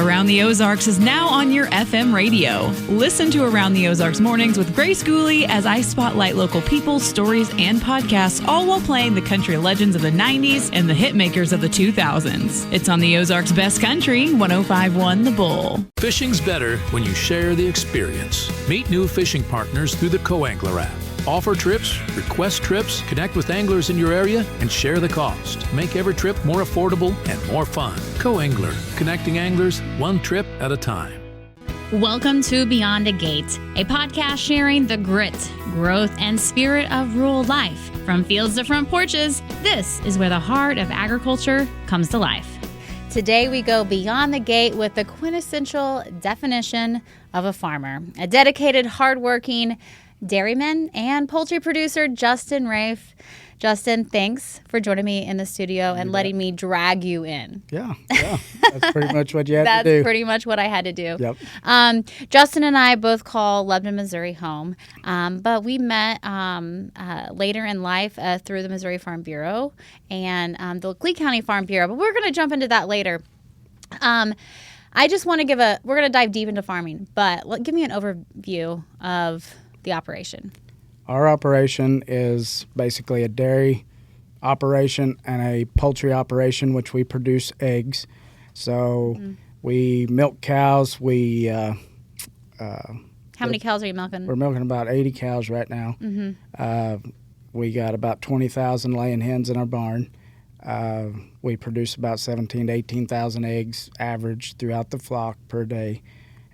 Around the Ozarks is now on your FM radio. Listen to Around the Ozarks mornings with Grace Gooley as I spotlight local people, stories, and podcasts, all while playing the country legends of the 90s and the hit makers of the 2000s. It's on the Ozarks' best country, 105.1 The Bull. Fishing's better when you share the experience. Meet new fishing partners through the Co-Angler app. Offer trips, request trips, connect with anglers in your area, and share the cost. Make every trip more affordable and more fun. Co-Angler, connecting anglers one trip at a time. Welcome to Beyond a Gate, a podcast sharing the grit, growth, and spirit of rural life. From fields to front porches, this is where the heart of agriculture comes to life. Today we go beyond the gate with the quintessential definition of a farmer, a dedicated, hardworking dairyman and poultry producer, Justin Raef. Justin, thanks for joining me in the studio and letting me drag you in. Yeah. That's pretty much what you had to do. That's pretty much what I had to do. Yep. Justin and I both call Lebanon, Missouri home, but we met later in life through the Missouri Farm Bureau and the Lee County Farm Bureau, but we're going to jump into that later. I just want to we're going to dive deep into farming, but give me an overview of the operation. Our operation is basically a dairy operation and a poultry operation, which we produce eggs. So we milk cows. How many cows are you milking? We're milking about 80 cows right now. We got about 20,000 laying hens in our barn. We produce about 17,000 to 18,000 eggs average throughout the flock per day.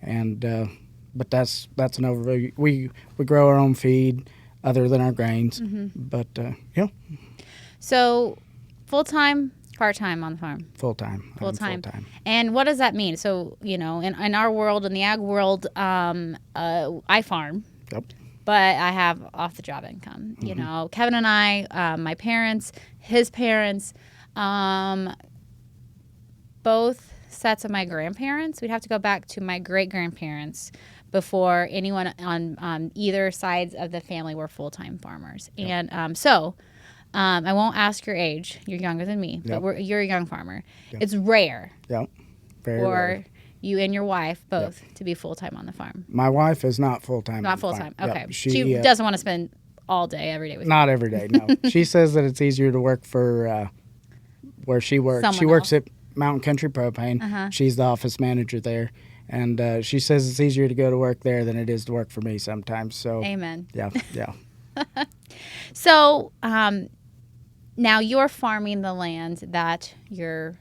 And but that's an overview. We grow our own feed other than our grains. But yeah. So full-time, part-time on the farm? Full-time. Full-time. And what does that mean? So, in our world, in the ag world, I farm. Yep. But I have off-the-job income. Kevin and I, my parents, his parents, both sets of my grandparents. We'd have to go back to my great-grandparents before anyone on either sides of the family were full-time farmers. Yep. And I won't ask your age. You're younger than me, but you're a young farmer. Yep. It's rare. Yep. Very for rare. You and your wife both to be full-time on the farm. My wife is not full-time. Not full-time. Okay. Yep. She doesn't want to spend all day, every day with you. Not every day, no. She says that it's easier to work for where she works. Someone she works else. at Mountain Country Propane. She's the office manager there. And she says it's easier to go to work there than it is to work for me sometimes. So Amen. Yeah. So now you're farming the land that your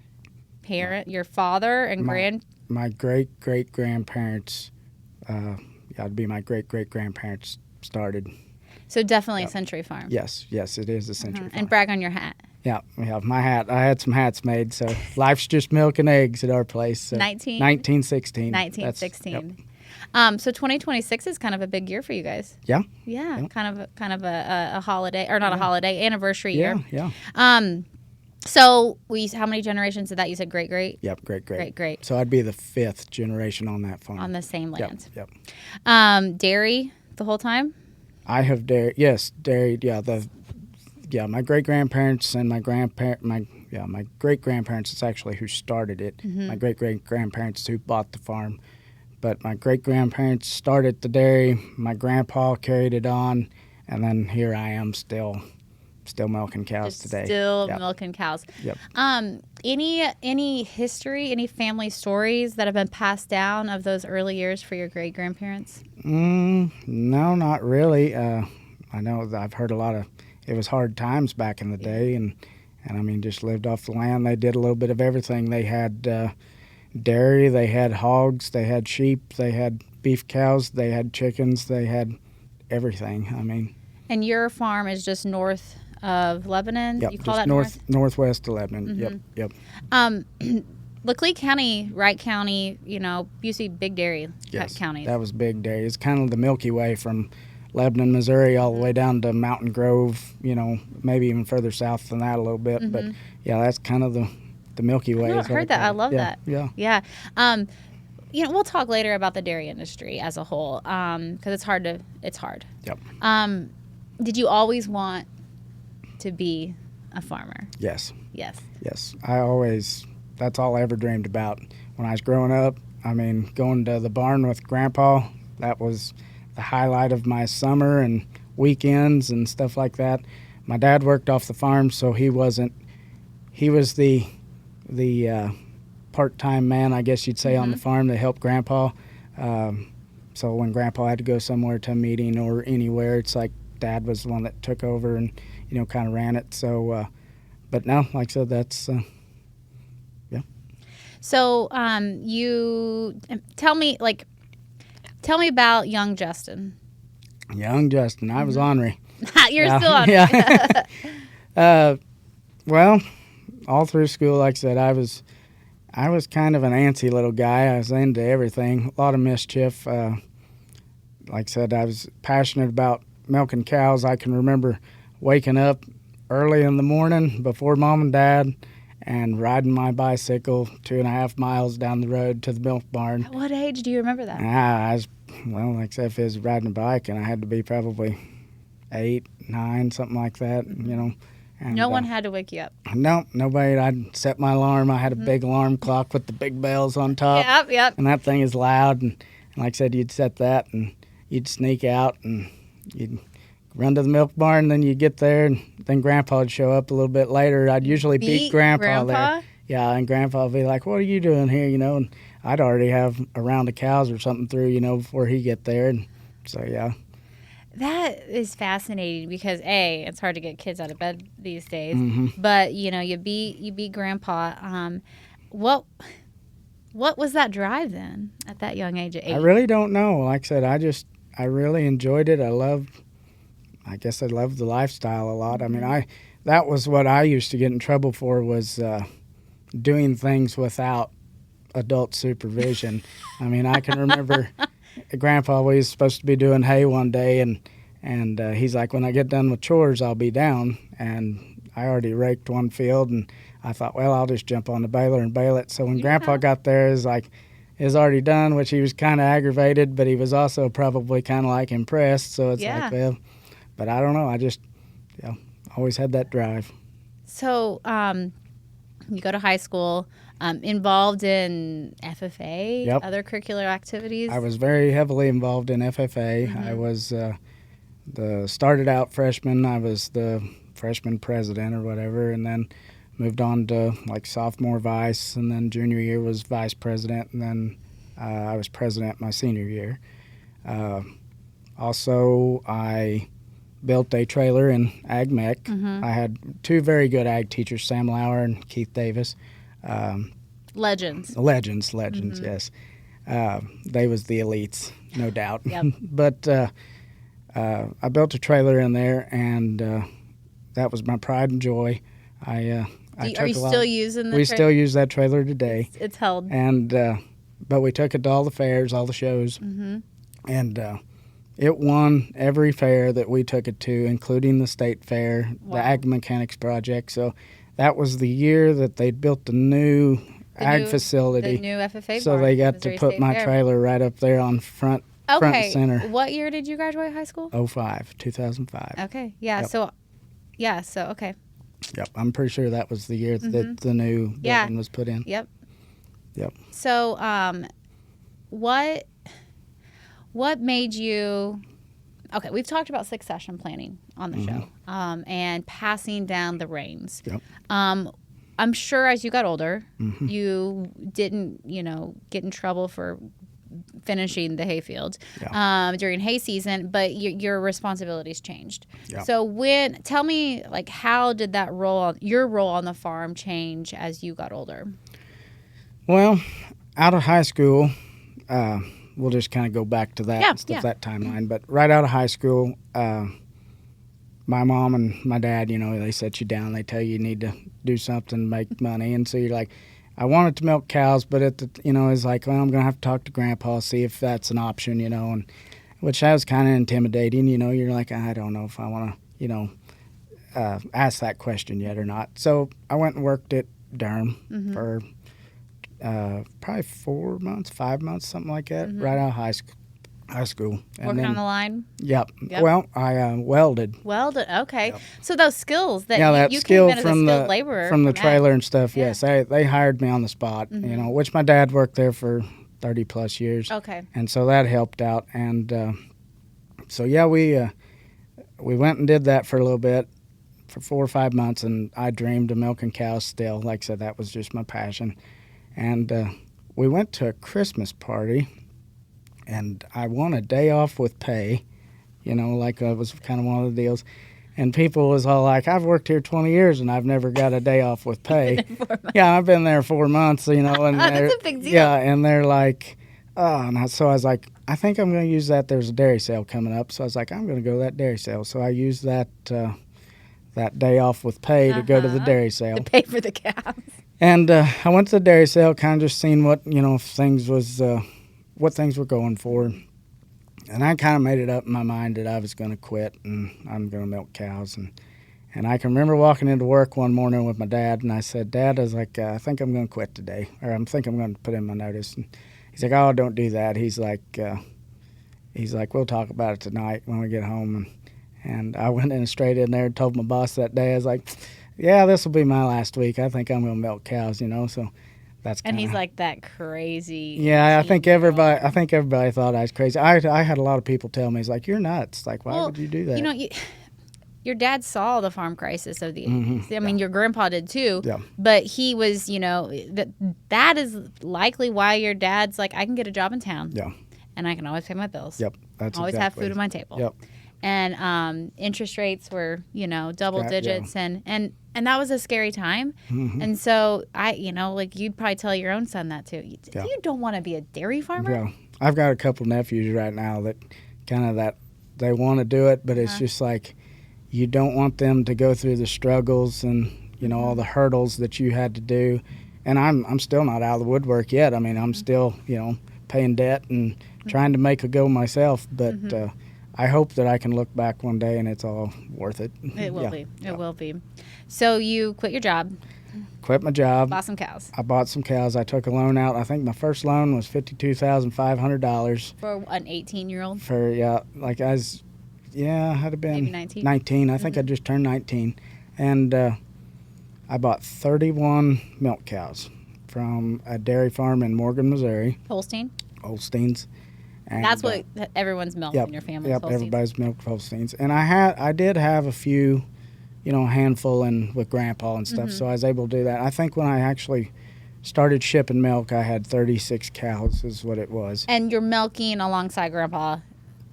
father and my great-great-grandparents, it'd be my great-great-grandparents started. So definitely a century farm. Yes, it is a century farm. And brag on your hat. Yeah, my hat. I had some hats made, so life's just milk and eggs at our place. So 1916. 1916. So 2026 is kind of a big year for you guys. Yeah. Yeah. Kind of a holiday, or not a holiday, anniversary year. Yeah. So how many generations did that? You said great. Yep, great. Great. So I'd be the 5th generation on that farm. On the same land. Yep. Dairy the whole time? I have dairy. Yes, dairy. Yeah, my great-grandparents and my great-grandparents is actually who started it. My great-great-grandparents who bought the farm. But my great-grandparents started the dairy. My grandpa carried it on, and then here I am still milking cows today. Still milking cows. Yep. Any history, any family stories that have been passed down of those early years for your great-grandparents? No, not really. I know I've heard a lot of. It was hard times back in the day, and I mean, just lived off the land. They did a little bit of everything. They had dairy, they had hogs, they had sheep, they had beef cows, they had chickens, they had everything. I mean. And your farm is just north of Lebanon? Yep, you call just that northwest of Lebanon. Yep. Lee County, Wright County, used to be big dairy counties. That was big dairy. It's kind of the Milky Way from Lebanon, Missouri, all the way down to Mountain Grove, maybe even further south than that a little bit. But, yeah, that's kind of the Milky Way. I've heard that. I love that. Yeah. We'll talk later about the dairy industry as a whole because it's hard. Yep. Did you always want to be a farmer? Yes. Yes. That's all I ever dreamed about when I was growing up, I mean, going to the barn with Grandpa, that was the highlight of my summer and weekends and stuff like that. My dad worked off the farm, so he was the part-time man, I guess you'd say, on the farm to help Grandpa. So when Grandpa had to go somewhere to a meeting or anywhere, it's like Dad was the one that took over and, kind of ran it. So, but no, like I said, that's, yeah. So you tell me about young Justin. Young Justin, I was ornery. You're still on. Yeah. Well, all through school, like I said, I was kind of an antsy little guy. I was into everything, a lot of mischief. Like I said, I was passionate about milking cows. I can remember waking up early in the morning before Mom and Dad and riding my bicycle 2.5 miles down the road to the milk barn. At what age do you remember that? Like I said, if it was riding a bike, and I had to be probably 8, 9, something like that, And, no one had to wake you up. No, nobody. I'd set my alarm. I had a big alarm clock with the big bells on top. Yep. And that thing is loud. And like I said, you'd set that, and you'd sneak out, and you'd run to the milk barn. Then you'd get there, and then Grandpa would show up a little bit later. I'd usually beat Grandpa there. Yeah, and Grandpa would be like, "What are you doing here?" And I'd already have a round of cows or something through, before he get there. And so, yeah. That is fascinating because it's hard to get kids out of bed these days. Mm-hmm. But you beat Grandpa. What was that drive then at that young age of 8? I really don't know. Like I said, I really enjoyed it. I guess I loved the lifestyle a lot. I mean, that was what I used to get in trouble for, was doing things without adult supervision. I mean, I can remember Grandpa, we was supposed to be doing hay one day, and he's like, when I get done with chores, I'll be down. And I already raked one field, and I thought, well, I'll just jump on the baler and bale it. So when Grandpa got there, it was already done, which he was kind of aggravated, but he was also probably kind of like impressed. So it's like, well, but I don't know. I just, always had that drive. So you go to high school, involved in FFA, other curricular activities? I was very heavily involved in FFA. Mm-hmm. I was started out freshman. I was the freshman president or whatever, and then moved on to like sophomore vice, and then junior year was vice president, and then I was president my senior year. Also, I built a trailer in Ag Mech. Mm-hmm. I had 2 very good ag teachers, Sam Lauer and Keith Davis. Legends, mm-hmm. Yes. They was the elites, no doubt. Yep. But I built a trailer in there, and that was my pride and joy. Are you still using the We still use that trailer today. It's held. And but we took it to all the fairs, all the shows, mm-hmm. and it won every fair that we took it to, including the state fair, the Ag Mechanics Project. So that was the year that they built the new ag facility. The new FFA so barn, they got Missouri to put State my Fair. trailer right up there on front and center. What year did you graduate high school? 2005. Okay, yeah, Yep. so okay. Yep, I'm pretty sure that was the year that the new building was put in. Yep. Yep. So, what made you? Okay, we've talked about succession planning on the show, and passing down the reins. Yep. I'm sure as you got older, mm-hmm. you didn't, get in trouble for finishing the hayfield during hay season, but your responsibilities changed. Yep. So tell me, how did your role on the farm change as you got older? Well, out of high school, we'll just kind of go back to that that timeline. But right out of high school, my mom and my dad, they set you down. They tell you need to do something, make money. And so you're like, I wanted to milk cows, but it's like, well, I'm going to have to talk to Grandpa, see if that's an option, and which I was kind of intimidating. You're like, I don't know if I want to, ask that question yet or not. So I went and worked at Durham mm-hmm. for probably 4 months, 5 months, something like that, mm-hmm. right out of High school. And Working then, on the line? Yep. Yep. Well, I welded. Welded, okay. Yep. So those skills that That you skill came in as a from skilled the laborer. from the trailer and stuff. Yeah. Yes, they hired me on the spot. Which my dad worked there for 30 plus years. Okay. And so that helped out. And so yeah, we went and did that for a little bit, for 4 or 5 months, and I dreamed of milking cows still. Like I said, that was just my passion. And we went to a Christmas party, and I won a day off with pay. Like it was kind of one of the deals. And people was all like, I've worked here 20 years and I've never got a day off with pay. Yeah, I've been there 4 months, And that's a big deal. Yeah, and they're like, oh. And so I was like, I think I'm going to use that. There's a dairy sale coming up. So I was like, I'm going to go to that dairy sale. So I used that day off with pay to go to the dairy sale. To pay for the calves. And I went to the dairy sale, kind of just seeing what, what things were going for. And I kind of made it up in my mind that I was going to quit and I'm going to milk cows. And I can remember walking into work one morning with my dad, and I said, Dad, I was like, I think I'm going to quit today, or I think I'm going to put in my notice. And he's like, oh, don't do that. He's like, we'll talk about it tonight when we get home. And I went in straight in there and told my boss that day, I was like, yeah, this will be my last week. I think I'm going to milk cows, so. And he's like that crazy. Yeah, I think everybody thought I was crazy. I had a lot of people tell me, "It's like you're nuts. Like, why would you do that?" Your dad saw the farm crisis of the 80s. Mm-hmm. I mean, your grandpa did too. Yeah. But he was, that is likely why your dad's like, I can get a job in town. Yeah. And I can always pay my bills. Yep. That's always exactly. have food on my table. Yep. And interest rates were, double digits, yeah. and that was a scary time. Mm-hmm. And so you'd probably tell your own son that too. You don't want to be a dairy farmer. Yeah. I've got a couple nephews right now that they want to do it, but it's just like you don't want them to go through the struggles and all the hurdles that you had to do. And I'm still not out of the woodwork yet. I mean, I'm still paying debt and trying to make a go myself, but. I hope that I can look back one day and it's all worth it. It will be. It will be. So you quit your job. Quit my job. Bought some cows. I bought some cows. I took a loan out. I think my first loan was $52,500. For an 18-year-old? I had to been maybe 19. 19. I think I just turned 19. And I bought 31 milk cows from a dairy farm in Morgan, Missouri. Holsteins. And, that's what everyone's milked in your family. Yep, everybody's milked Holsteins. And I did have a few, handful with Grandpa and stuff, so I was able to do that. I think when I actually started shipping milk, I had 36 cows is what it was. And you're milking alongside Grandpa?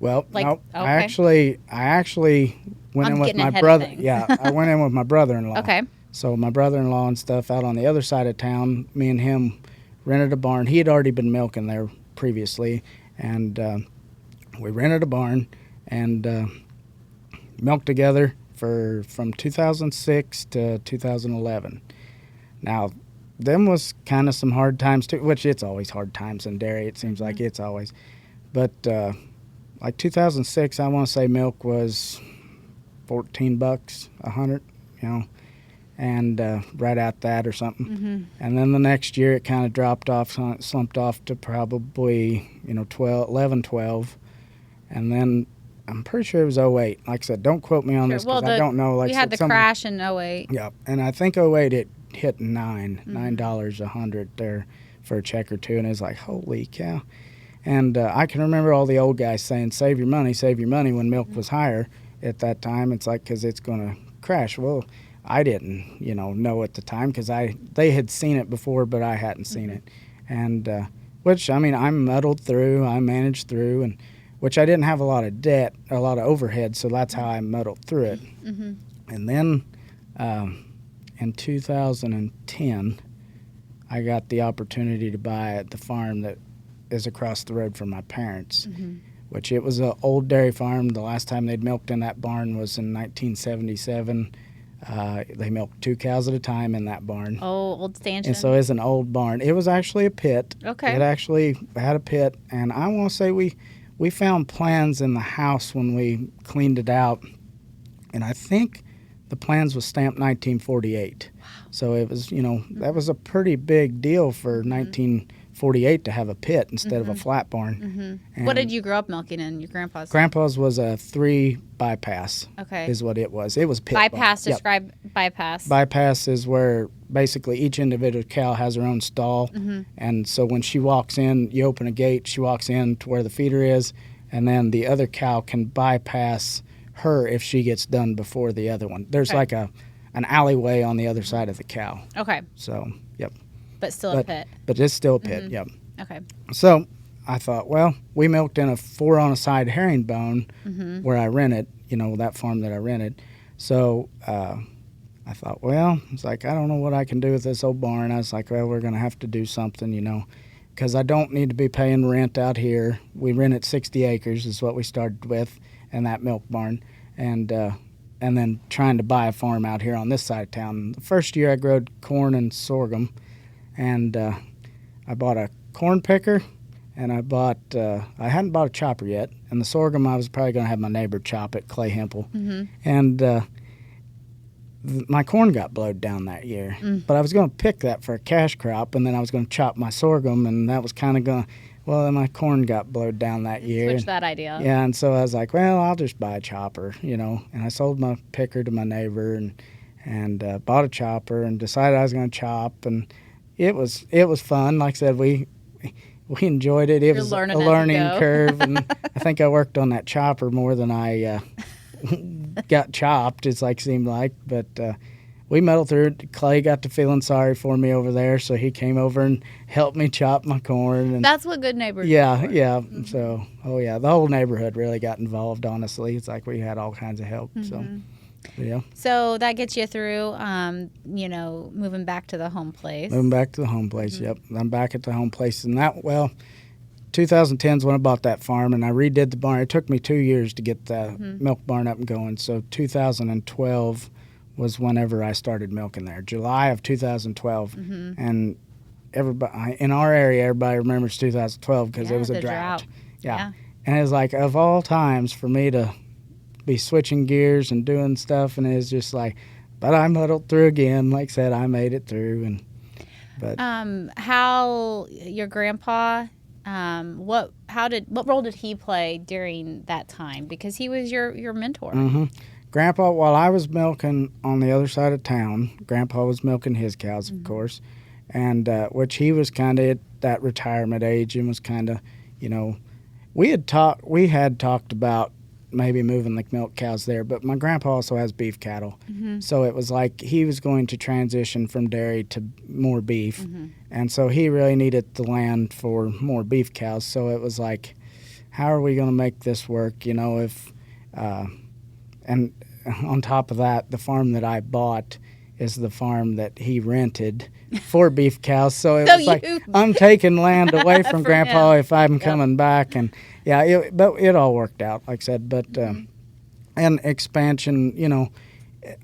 Well, no, okay. I actually went in with my brother. Yeah, I went in with my brother-in-law. Okay. So my brother-in-law and stuff out on the other side of town, me and him rented a barn. He had already been milking there previously. And we rented a barn and milked together from 2006 to 2011. Now, them was kind of some hard times too, which it's always hard times in dairy. It seems like it's always. But like 2006, I want to say milk was $14 a hundred, and right at that or something. Mm-hmm. And then the next year it kind of dropped off, slumped off to probably, 12. And then I'm pretty sure it was 08. Like I said, don't quote me on this because I don't know. We had the crash in 08. Yeah, and I think 08 it hit $9 a hundred there for a check or two, and it's like, holy cow. And I can remember all the old guys saying, save your money when milk was higher at that time. It's like, because it's going to crash. Well, I didn't, know at the time because they had seen it before, but I hadn't seen it. And which, I muddled through, I managed through, and which I didn't have a lot of debt, a lot of overhead, so that's how I muddled through it. Mm-hmm. And then in 2010, I got the opportunity to buy the farm that is across the road from my parents, which it was an old dairy farm. The last time they'd milked in that barn was in 1977. They milked 2 cows at a time in that barn. Oh, old stanchion. And so it's an old barn. It was actually a pit. Okay. It actually had a pit, and I want to say we found plans in the house when we cleaned it out, and I think the plans was stamped 1948. Wow. So it was, that was a pretty big deal for 1948 1948 to have a pit instead of a flat barn. Mm-hmm. What did you grow up milking in your grandpa's? Grandpa's was a 3 bypass. Okay. Is what it was. It was pit Bypass, barn. describe bypass. Bypass is where basically each individual cow has her own stall. And so when she walks in, you open a gate, she walks in to where the feeder is, and then the other cow can bypass her if she gets done before the other one. There's like an alleyway on the other side of the cow. Okay. So, yep. But still a pit. But it's still a pit, yep. Okay. So I thought, well, we milked in a 4-on-a-side herringbone where I rented, that farm that I rented. So I thought, well, it's like, I don't know what I can do with this old barn. I was like, well, we're going to have to do something, because I don't need to be paying rent out here. We rented 60 acres is what we started with in that milk barn. And then trying to buy a farm out here on this side of town. The first year I growed corn and sorghum, and I bought a corn picker, and I hadn't bought a chopper yet. And the sorghum, I was probably going to have my neighbor chop it, Clay Hempel. And my corn got blowed down that year. But I was going to pick that for a cash crop, and then I was going to chop my sorghum, and that was kind of going to, well, then my corn got blowed down that year. Switch that idea. Yeah, and so I was like, well, I'll just buy a chopper, and I sold my picker to my neighbor and bought a chopper and decided I was going to chop, and it was fun. Like I said, we enjoyed it. It was a learning curve, and I think I worked on that chopper more than I got chopped, seemed like, but we muddled through it. Clay got to feeling sorry for me over there, so he came over and helped me chop my corn. And that's what good neighbors do. Yeah. So, the whole neighborhood really got involved, honestly. It's like we had all kinds of help, so, yeah. So that gets you through, moving back to the home place. Moving back to the home place, yep. I'm back at the home place, and 2010 is when I bought that farm, and I redid the barn. It took me 2 years to get the milk barn up and going, so 2012 was whenever I started milking there, July of 2012. And everybody in our area, everybody remembers 2012 because it was a drought. Yeah. And it was like, of all times for me to be switching gears and doing stuff, and it was just like, but I muddled through again. Like I said, I made it through. How your grandpa, what role did he play during that time? Because he was your mentor. Grandpa, while I was milking on the other side of town, Grandpa was milking his cows, of course, and which he was kind of at that retirement age and was kind of, we had talked about maybe moving the milk cows there, but my grandpa also has beef cattle, so it was like he was going to transition from dairy to more beef, and so he really needed the land for more beef cows. So it was like, how are we going to make this work? If and on top of that, the farm that I bought is the farm that he rented for beef cows. So it was like, I'm taking land away from Grandpa if I'm coming back. And but it all worked out, like I said. But and expansion,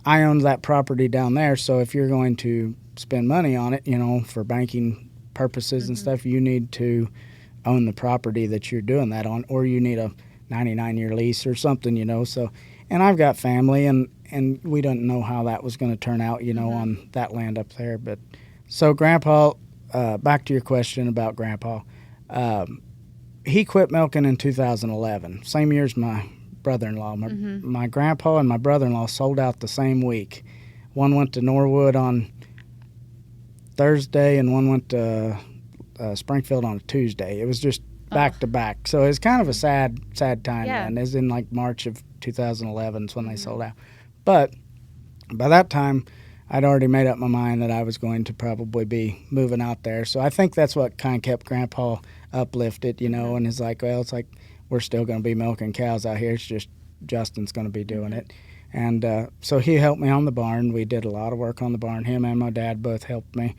I own that property down there. So if you're going to spend money on it, for banking purposes and stuff, you need to own the property that you're doing that on, or you need a 99-year lease or something, So, and I've got family, and we didn't know how that was going to turn out, on that land up there. But so Grandpa, back to your question about Grandpa, he quit milking in 2011, same year as my brother-in-law. My grandpa and my brother-in-law sold out the same week. One went to Norwood on Thursday, and one went to Springfield on a Tuesday. It was just back to back. So it's kind of a sad time then. It's in like March of 2011 is when they sold out. But by that time, I'd already made up my mind that I was going to probably be moving out there. So I think that's what kind of kept Grandpa uplifted, and it's like, well, it's like we're still going to be milking cows out here. It's just Justin's going to be doing it. And so he helped me on the barn. We did a lot of work on the barn. Him and my dad both helped me.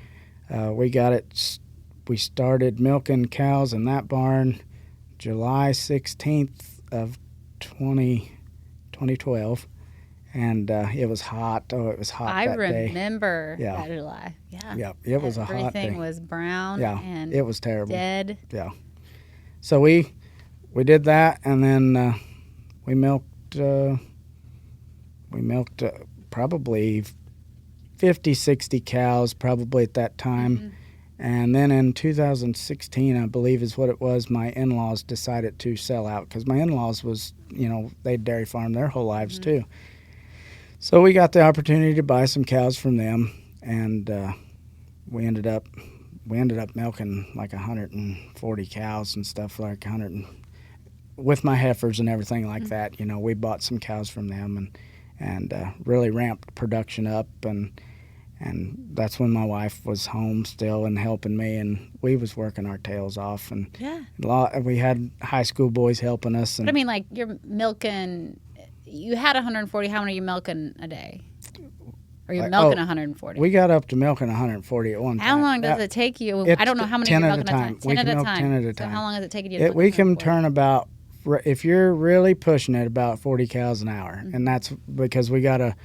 We started milking cows in that barn July 16th of 2012, and it was hot. Oh, it was hot that day. I remember that July. Yeah, it was a hot day. Everything was brown and it was terrible. Dead. Yeah. So we did that, and then we milked probably 50, 60 cows probably at that time. And then in 2016, I believe is what it was, my in-laws decided to sell out because my in-laws was, they dairy farmed their whole lives too. So we got the opportunity to buy some cows from them, and we ended up milking like 140 cows and stuff, like 100 with my heifers and everything like that. We bought some cows from them and really ramped production up, and that's when my wife was home still and helping me, and we was working our tails off, and we had high school boys helping us. And but I mean, like, you're milking. You had 140. How many are you milking a day? Or you're milking 140? We got up to milking 140 at one time. How long does it take you? I don't know how many you're milking at a time. 10 at a time. 10 at a time. So how long does it take you to milk? We can turn about, if you're really pushing it, about 40 cows an hour. And that's because we got a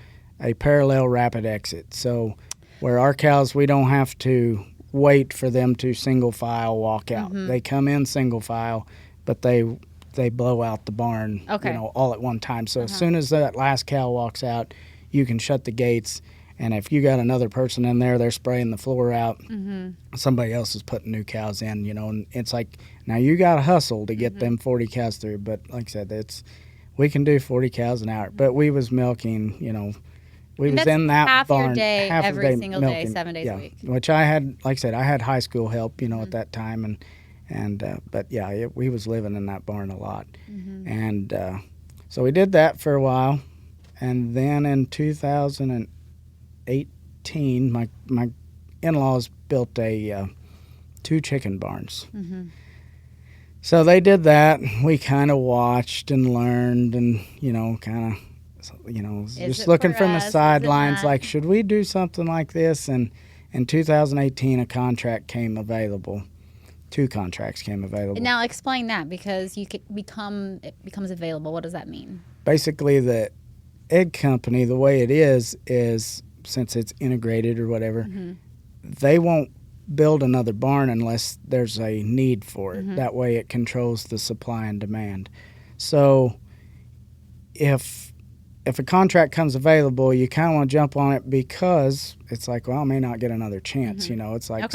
parallel rapid exit. So where our cows, we don't have to wait for them to single file walk out. They come in single file, but they blow out the barn, all at one time. So as soon as that last cow walks out, you can shut the gates. And if you got another person in there, they're spraying the floor out. Somebody else is putting new cows in, and it's like, now you got to hustle to get them 40 cows through. But like I said, we can do 40 cows an hour. But we was milking, we was in that half barn your day, half every a day single milking, day, 7 days a week. Which I had, like I said, I had high school help, at that time, but we was living in that barn a lot, and so we did that for a while, and then in 2018, my in-laws built 2 chicken barns. So they did that. We kind of watched and learned, and just looking from the sidelines, like, should we do something like this? And in 2018, a contract came available. 2 contracts came available. Now explain that, because it becomes available. What does that mean? Basically, the egg company, the way it is since it's integrated or whatever, they won't build another barn unless there's a need for it. That way it controls the supply and demand. So if a contract comes available, you kind of want to jump on it because it's like, well, I may not get another chance. It's like,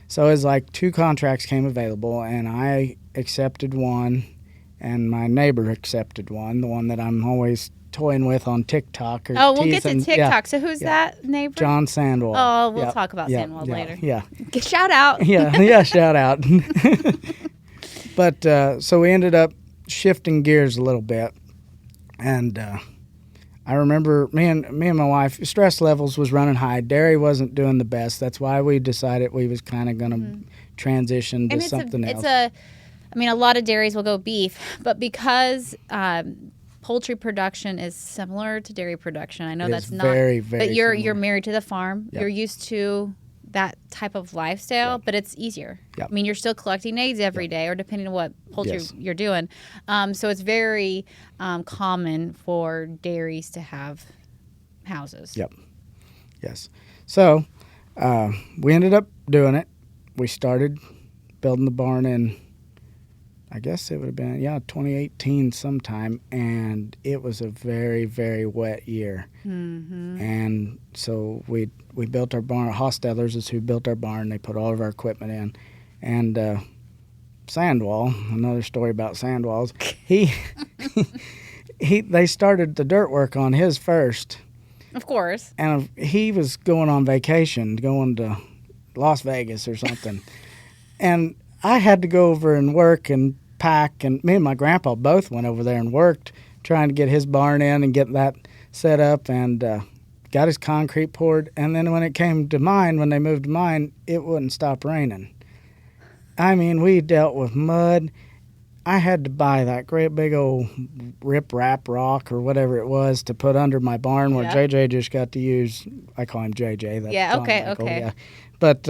so it's like 2 contracts came available, and I accepted one, and my neighbor accepted one, the one that I'm always toying with on TikTok. We'll get to TikTok. So who's that neighbor? John Sandwell. Oh, we'll talk about Sandwell later. Yeah. Shout out. Shout out. But so we ended up shifting gears a little bit, and I remember me and my wife, stress levels was running high. Dairy wasn't doing the best. That's why we decided we was kind of going to transition to something else. A lot of dairies will go beef, but because poultry production is similar to dairy production, I know that's not very, very but you're similar. Married to the farm. Yep. You're used to that type of lifestyle, but it's easier. Yep. You're still collecting eggs every day, or depending on what poultry you're doing. So it's very common for dairies to have houses. Yep. Yes. So we ended up doing it. We started building the barn in, I guess it would have been, 2018 sometime, and it was a very, very wet year. And so we built our barn. Hostellers is who built our barn. They put all of our equipment in. And Sandwall, another story about Sandwalls, they started the dirt work on his first. Of course. And he was going on vacation, going to Las Vegas or something. And I had to go over and work and pack, and me and my grandpa both went over there and worked trying to get his barn in and get that set up, and got his concrete poured. And then when it came to mine, when they moved to mine, it wouldn't stop raining. We dealt with mud. I had to buy that great big old rip-rap rock or whatever it was to put under my barn where JJ just got to use, I call him JJ. That's John Michael, yeah. But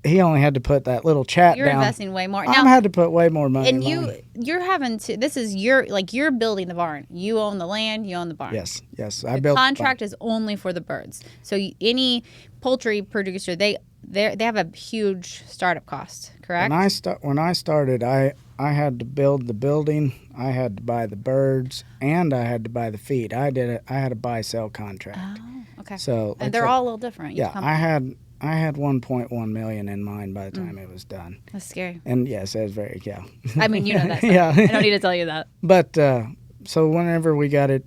he only had to put that little chat You're down. You're investing way more. I had to put way more money. And you're having to. This is you're building the barn. You own the land. You own the barn. Yes. The contract is only for the birds. So any poultry producer, they have a huge startup cost. Correct. When I started, I had to build the building. I had to buy the birds, and I had to buy the feed. I had a buy-sell contract. Oh, okay. So and they're all a little different. Yeah, I I had 1.1 million in mind by the time it was done. That's scary. And yes, it was very, I mean, you know that stuff. Yeah. I don't need to tell you that. But so whenever we got it,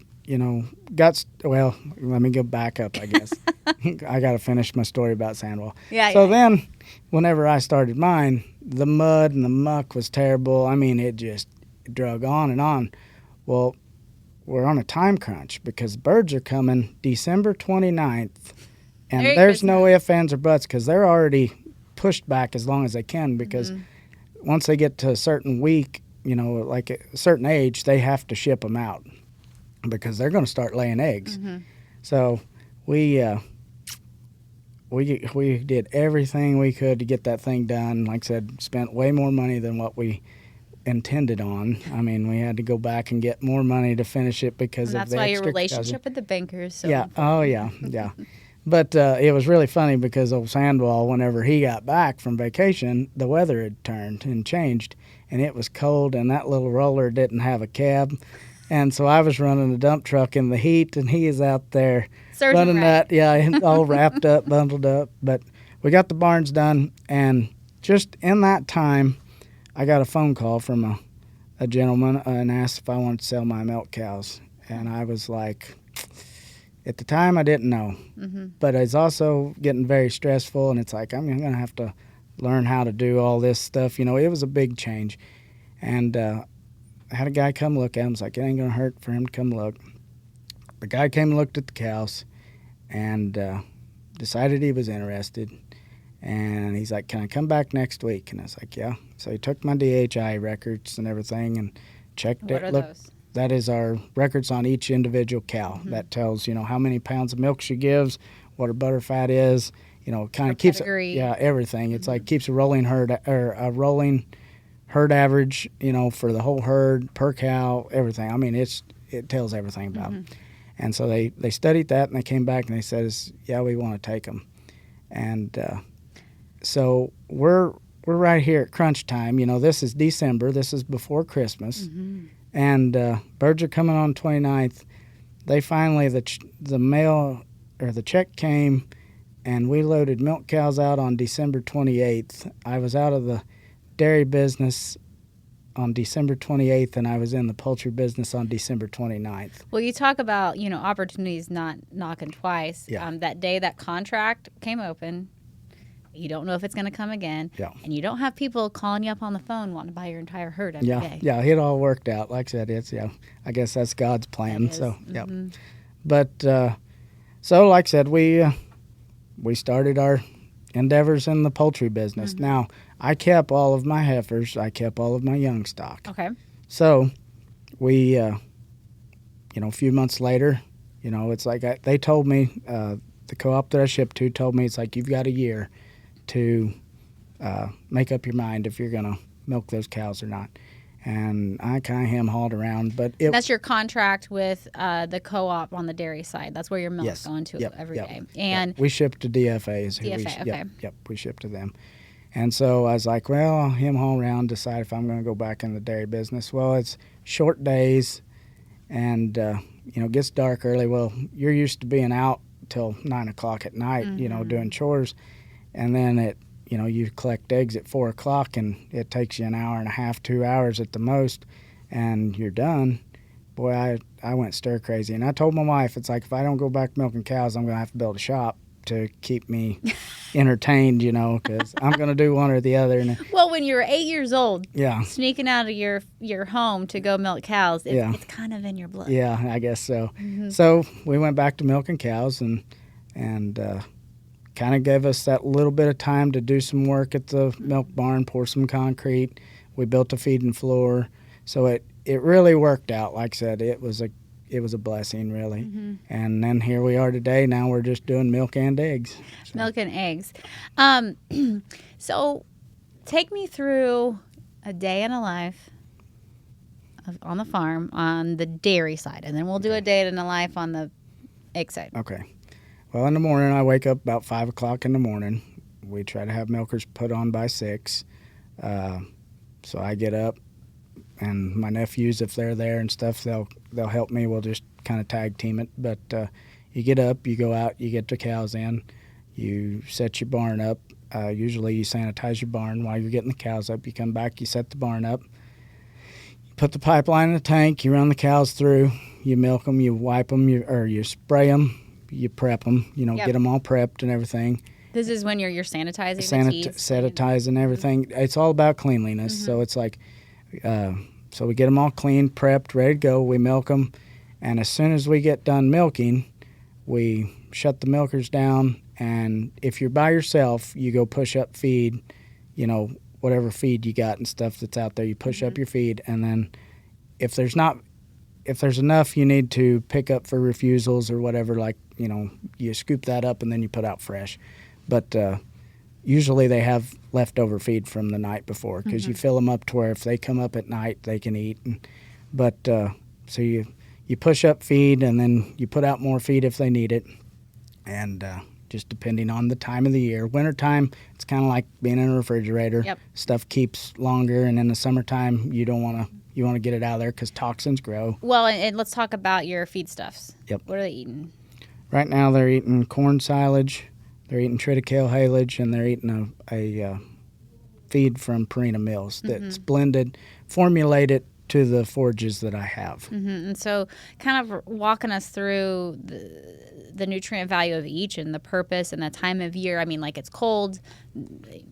well, let me go back up, I guess. I got to finish my story about Sandwell. Yeah. So then, whenever I started mine, the mud and the muck was terrible. I mean, it just drug on and on. Well, we're on a time crunch because birds are coming December 29th, and there's no ifs, ands, or buts because they're already pushed back as long as they can because once they get to a certain week, like a certain age, they have to ship them out because they're going to start laying eggs. So we did everything we could to get that thing done. Like I said, spent way more money than what we intended on. I mean, we had to go back and get more money to finish it because of the extra. That's why your relationship with the bankers. So yeah. Important. Oh yeah. Yeah. But it was really funny because old Sandwell, whenever he got back from vacation, the weather had turned and changed, and it was cold, and that little roller didn't have a cab. And so I was running a dump truck in the heat, and he is out there running that, all wrapped up, bundled up. But we got the barns done, and just in that time, I got a phone call from a gentleman and asked if I wanted to sell my milk cows. And I was like, at the time, I didn't know. But it's also getting very stressful, and it's like, I'm going to have to learn how to do all this stuff. It was a big change. And I had a guy come look at him. It's like, it ain't going to hurt for him to come look. The guy came and looked at the cows and decided he was interested. And he's like, can I come back next week? And I was like, yeah. So he took my DHI records and everything and checked it. What are those? That is our records on each individual cow. That tells, how many pounds of milk she gives, what her butter fat is, kind of keeps everything. It's like keeps a rolling herd or a rolling herd average, for the whole herd, per cow, everything. I mean, it tells everything about them. And so they studied that, and they came back, and they said, yeah, we want to take them. And so we're right here at crunch time. This is December. This is before Christmas. And birds are coming on 29th. They finally, the mail or the check came, and we loaded milk cows out on December 28th. I was out of the dairy business on December 28th, and I was in the poultry business on December 29th. Well, you talk about, opportunities not knocking twice. Yeah. That day that contract came open, you don't know if it's going to come again. Yeah. And you don't have people calling you up on the phone wanting to buy your entire herd every day. Yeah, it all worked out. Like I said, I guess that's God's plan. So, But, so like I said, we started our endeavors in the poultry business. Now, I kept all of my heifers. I kept all of my young stock. Okay. So we, a few months later, it's like they told me, the co-op that I shipped to told me, it's like, you've got a year to make up your mind if you're going to milk those cows or not. And I kind of hem-hawed around. But that's your contract with the co-op on the dairy side. That's where your milk's going to every day. And we ship to DFAs. Okay. Yep, we ship to them. And so I was like, well, I'll hem-haw around, decide if I'm going to go back in the dairy business. Well, it's short days and, it gets dark early. Well, you're used to being out till 9 o'clock at night, doing chores. And then you collect eggs at 4 o'clock, and it takes you an hour and a half, 2 hours at the most, and you're done. Boy, I went stir crazy. And I told my wife, it's like, if I don't go back milking cows, I'm going to have to build a shop to keep me entertained, because I'm going to do one or the other. And well, when you're 8 years old, sneaking out of your home to go milk cows, it's kind of in your blood. Yeah, I guess so. So we went back to milking cows and kind of gave us that little bit of time to do some work at the milk barn, pour some concrete. We built a feeding floor. So it really worked out. Like I said, it was a blessing, really. And then here we are today. Now we're just doing milk and eggs. So. Milk and eggs. So take me through a day in a life on the farm on the dairy side, and then we'll do a day in a life on the egg side. Okay. Well, in the morning, I wake up about 5 o'clock in the morning. We try to have milkers put on by 6. So I get up, and my nephews, if they're there and stuff, they'll help me. We'll just kind of tag team it. But you get up, you go out, you get the cows in, You set your barn up. Usually you sanitize your barn while you're getting the cows up. You come back, you set the barn up. You put the pipeline in the tank. You run the cows through. You milk them. You wipe them. You spray them. You prep them. Get them all prepped and everything. This is when you're sanitizing the teats. Sanitizing everything. It's all about cleanliness. So it's like, so we get them all clean, prepped, ready to go. We milk them. And as soon as we get done milking, we shut the milkers down. And if you're by yourself, you go push up feed, whatever feed you got and stuff that's out there, you push up your feed. And then if there's enough you need to pick up for refusals or whatever, you scoop that up and then you put out fresh. But usually they have leftover feed from the night before because you fill them up to where if they come up at night, they can eat. So you push up feed and then you put out more feed if they need it. And just depending on the time of the year. Wintertime, it's kind of like being in a refrigerator. Yep. Stuff keeps longer, and in the summertime, you want to get it out of there because toxins grow. Well, and let's talk about your feedstuffs. Yep. What are they eating? Right now, they're eating corn silage, they're eating triticale haylage, and they're eating a feed from Purina Mills that's blended, formulated to the forages that I have. And so kind of walking us through the nutrient value of each and the purpose and the time of year. I mean, like it's cold,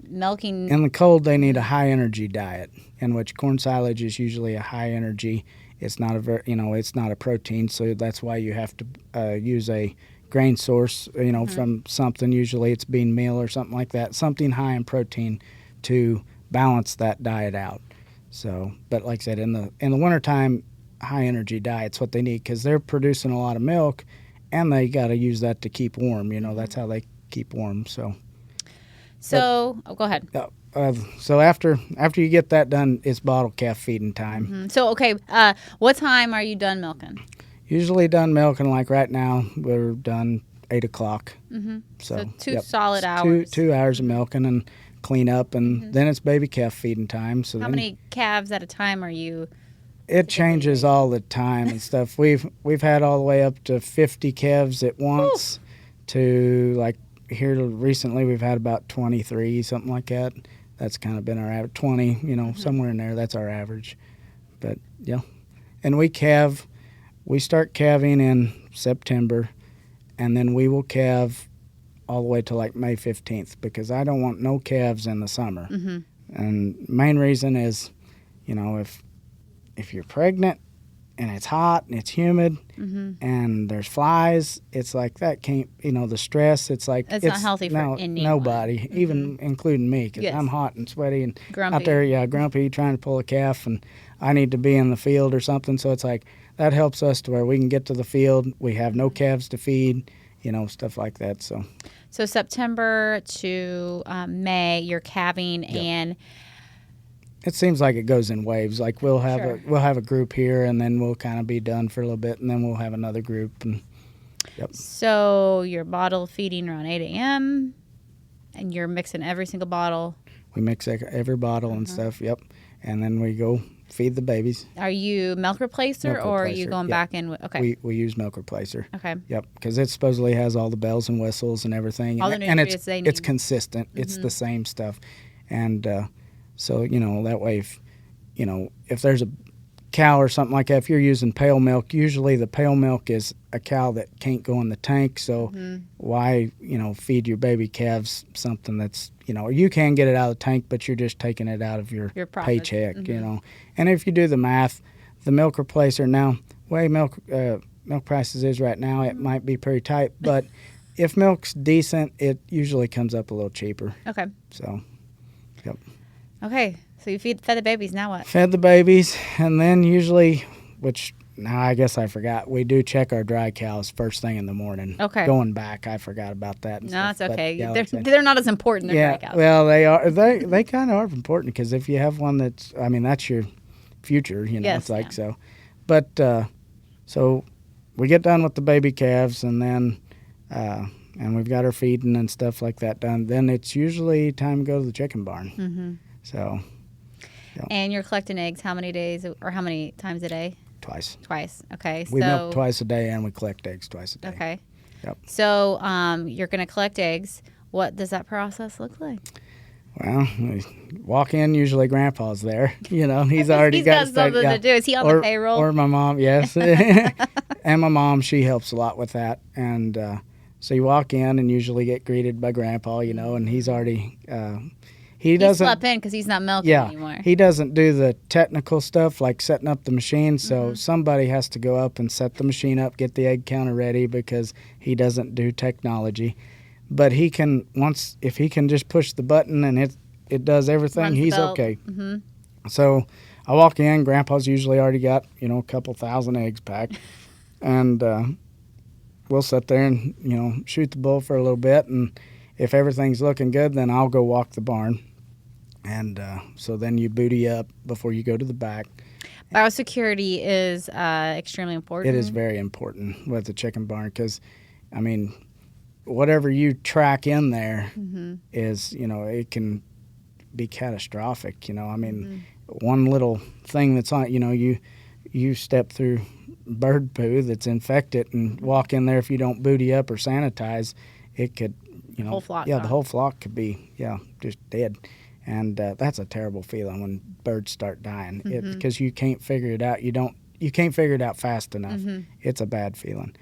milking. In the cold, they need a high energy diet, in which corn silage is usually a high energy. It's not it's not a protein, so that's why you have to use a grain source, from something. Usually it's bean meal or something like that, something high in protein to balance that diet out. So, but like I said, in the wintertime, high energy diet's what they need because they're producing a lot of milk, and they got to use that to keep warm. That's how they keep warm. So go ahead. So after you get that done, it's bottle calf feeding time. So what time are you done milking? Usually done milking. Like right now, we're done 8 o'clock. So two solid hours. 2 hours of milking and clean up, and then it's baby calf feeding time. So how many calves at a time are you? It changes all the time and stuff. We've had all the way up to 50 calves at once. To like here recently, we've had about 23, something like that. That's kind of been our average. 20, somewhere in there. That's our average. But yeah, and we start calving in September, and then we will calve all the way to like May 15th because I don't want no calves in the summer. And main reason is, if you're pregnant and it's hot and it's humid and there's flies, it's like that can't, the stress, it's like it's not healthy for anyone. Nobody, even including me, because I'm hot and sweaty and grumpy. Out there, grumpy, trying to pull a calf, and I need to be in the field or something. So it's like that helps us to where we can get to the field. We have no calves to feed. Stuff like that. So September to May, you're calving, and it seems like it goes in waves. Like we'll have a group here, and then we'll kind of be done for a little bit, and then we'll have another group. And So you're bottle feeding around 8 a.m., and you're mixing every single bottle. We mix every bottle and stuff. Yep, and then we go feed the babies. Are you milk replacer or are you going back in with, okay. We use milk replacer. Okay. Yep, because it supposedly has all the bells and whistles and everything. All the nutrients they need. It's consistent. It's the same stuff. And so, that way if there's a cow or something like that, if you're using pale milk, usually the pale milk is a cow that can't go in the tank. So why, feed your baby calves something that's, you can get it out of the tank, but you're just taking it out of your paycheck, And if you do the math, the milk replacer now, way milk prices is right now, it might be pretty tight, but if milk's decent, it usually comes up a little cheaper. Okay. So, yep. Okay. So you fed the babies, now what? Fed the babies, and then usually, which now I guess I forgot, we do check our dry cows first thing in the morning. Okay. Going back, I forgot about that. No, it's okay. But, they're not as important, they're dry cows. Well, they are. They kind of are important because if you have one that's your future, Yes, it's like so. But so we get done with the baby calves, and then and we've got our feeding and stuff like that done. Then it's usually time to go to the chicken barn. So. Yeah. And you're collecting eggs how many days or how many times a day? Twice. Okay. We milk twice a day and we collect eggs twice a day. Okay. Yep. So you're going to collect eggs. What does that process look like? Well, we walk in, usually Grandpa's there. He's already got something to do. Is he on the payroll? Or my mom, yes. And my mom, she helps a lot with that. And so you walk in and usually get greeted by Grandpa, and he's already... He slept in because he's not milking anymore. He doesn't do the technical stuff like setting up the machine, so somebody has to go up and set the machine up, get the egg counter ready, because he doesn't do technology. But he can, if he can just push the button and it does everything, he's okay. Mm-hmm. So I walk in, Grandpa's usually already got, a couple thousand eggs packed, and we'll sit there and, shoot the bull for a little bit, and if everything's looking good, then I'll go walk the barn. And so then you booty up before you go to the back. Biosecurity is extremely important. It is very important with the chicken barn because, whatever you track in there is, it can be catastrophic. One little thing that's on, you step through bird poo that's infected and walk in there. If you don't booty up or sanitize, it could, the whole flock. Yeah, the whole flock could be, just dead. And that's a terrible feeling when birds start dying because you can't figure it out. You can't figure it out fast enough. It's a bad feeling.